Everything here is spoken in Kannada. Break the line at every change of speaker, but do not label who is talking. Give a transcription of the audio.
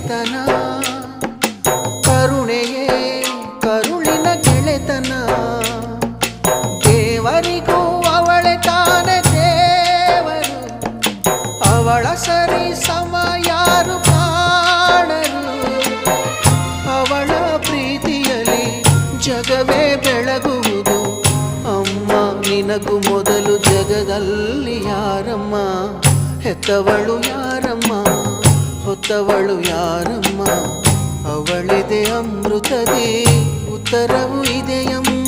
ಗೆಳೆತನ, ಕರುಣೆಯೇ ಕರುಳಿನ ಗೆಳೆತನ. ದೇವರಿಗೂ ಅವಳೆ ತಾನೆ ದೇವರು, ಅವಳ ಸರಿ ಸಮ ಯಾರು ಕಾಣರು. ಅವಳ ಪ್ರೀತಿಯಲ್ಲಿ ಜಗವೇ ಬೆಳಗುವುದು. ಅಮ್ಮ ನಿನಗೂ ಮೊದಲು ಜಗದಲ್ಲಿ ಯಾರಮ್ಮ, ಹೆತ್ತವಳು ಯಾರಮ್ಮ, ಹೊತ್ತವಳು ಯಾರಮ್ಮ. ಅವಳಿದೆ ಅಮೃತದೇ ಉತ್ತರವು ಇದೆಯಮ್ಮ.